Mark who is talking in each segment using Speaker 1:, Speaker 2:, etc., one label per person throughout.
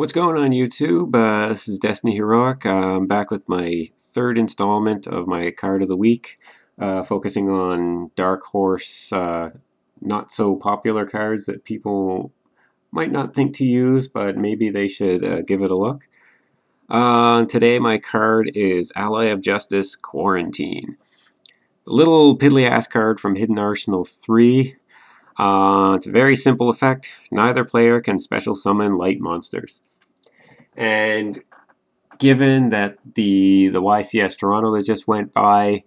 Speaker 1: What's going on YouTube? This is Destiny Heroic. I'm back with my third installment of my card of the week, focusing on Dark Horse, not so popular cards that people might not think to use, but maybe they should give it a look. Today my card is Ally of Justice Quarantine. The little piddly ass card from Hidden Arsenal 3. It's a very simple effect. Neither player can special summon light monsters. And given that the YCS Toronto that just went by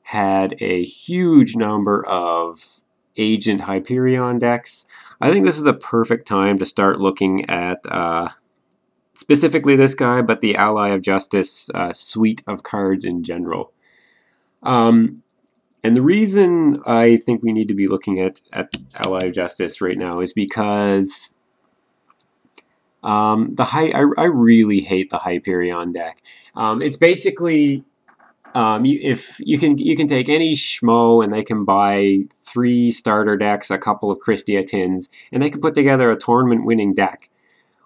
Speaker 1: had a huge number of Agent Hyperion decks, I think this is the perfect time to start looking at specifically this guy, but the Ally of Justice suite of cards in general. And the reason I think we need to be looking at Ally of Justice right now is because I really hate the Hyperion deck. It's basically if you can take any schmo and they can buy 3 starter decks, a couple of Christia tins, and they can put together a tournament-winning deck.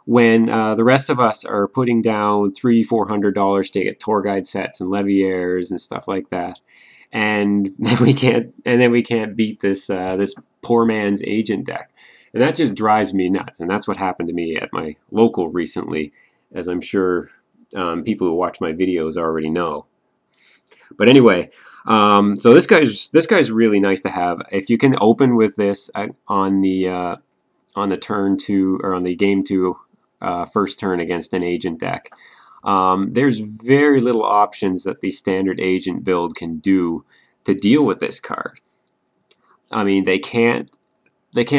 Speaker 1: When the rest of us are putting down $300-400 to get tour guide sets and Leviers and stuff like that, and then we can't beat this this poor man's agent deck. And that just drives me nuts. And that's what happened to me at my local recently, as I'm sure people who watch my videos already know. But anyway, so this guy's really nice to have. If you can open with this on the turn 2 or on the game 2 first turn against an agent deck, there's very little options that the standard agent build can do to deal with this card. I mean, they can't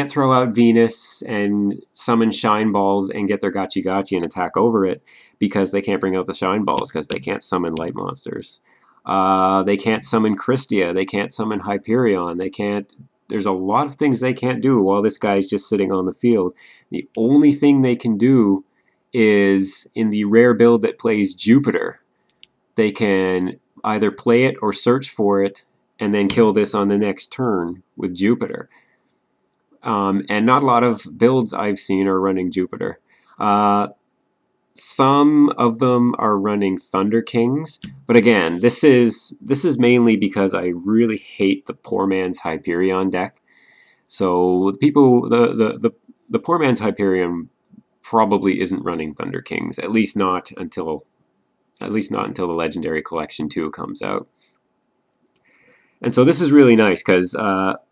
Speaker 1: throw out Venus and summon Shine Balls and get their Gachi Gachi and attack over it because they can't bring out the Shine Balls because they can't summon light monsters. They can't summon Christia. They can't summon Hyperion. They can't. There's a lot of things they can't do while this guy's just sitting on the field. The only thing they can do is in the rare build that plays Jupiter, they can either play it or search for it and then kill this on the next turn with Jupiter. And not a lot of builds I've seen are running Jupiter. Some of them are running Thunder Kings, but again, this is mainly because I really hate the poor man's Hyperion deck. So the poor man's Hyperion probably isn't running Thunder Kings, at least not until the Legendary Collection 2 comes out. And so this is really nice because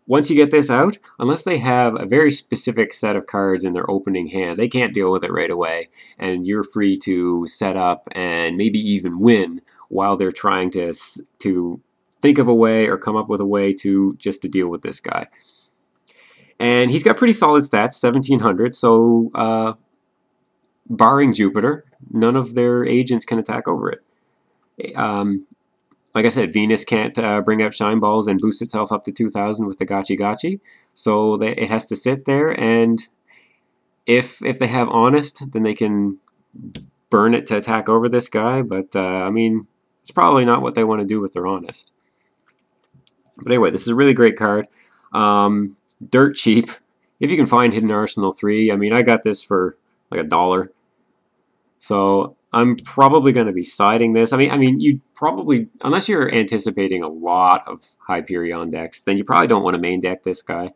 Speaker 1: once you get this out, unless they have a very specific set of cards in their opening hand, they can't deal with it right away. And you're free to set up and maybe even win while they're trying to think of a way or come up with a way to deal with this guy. And he's got pretty solid stats, 1700. So barring Jupiter, none of their agents can attack over it. Like I said, Venus can't bring out Shine Balls and boost itself up to 2,000 with the Gachi Gachi, so it has to sit there, and if they have Honest, then they can burn it to attack over this guy, but I mean, it's probably not what they want to do with their Honest. But anyway, this is a really great card. Dirt cheap. If you can find Hidden Arsenal 3, I mean, I got this for like $1. So I'm probably going to be siding this. I mean, you probably, unless you're anticipating a lot of Hyperion decks, then you probably don't want to main deck this guy.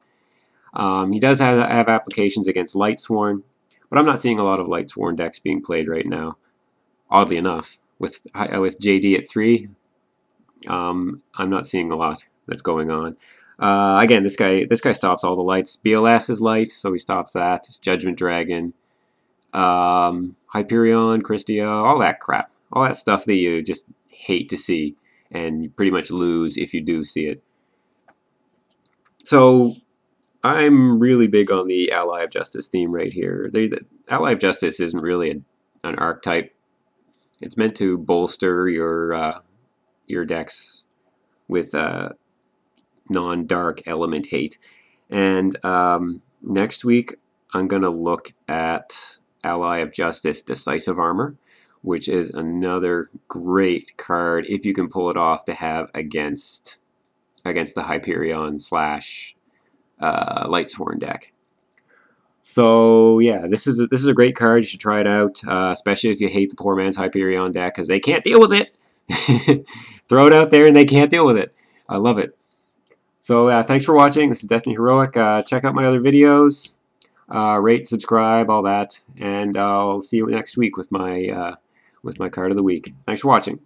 Speaker 1: He does have applications against Lightsworn, but I'm not seeing a lot of Lightsworn decks being played right now. Oddly enough, with JD at 3, I'm not seeing a lot that's going on. Again, this guy stops all the lights. BLS is light, so he stops that. Judgment Dragon. Hyperion, Christia, all that crap. All that stuff that you just hate to see and you pretty much lose if you do see it. So I'm really big on the Ally of Justice theme right here. The Ally of Justice isn't really an archetype. It's meant to bolster your decks with non-dark element hate. And next week I'm going to look at Ally of Justice Decisive Armor, which is another great card if you can pull it off to have against the Hyperion / Lightsworn deck. So yeah, this is a great card. You should try it out, especially if you hate the poor man's Hyperion deck because they can't deal with it. Throw it out there and they can't deal with it. I love it. So thanks for watching. This is Destiny Heroic. Check out my other videos. Rate, subscribe, all that, and I'll see you next week with my card of the week. Thanks for watching.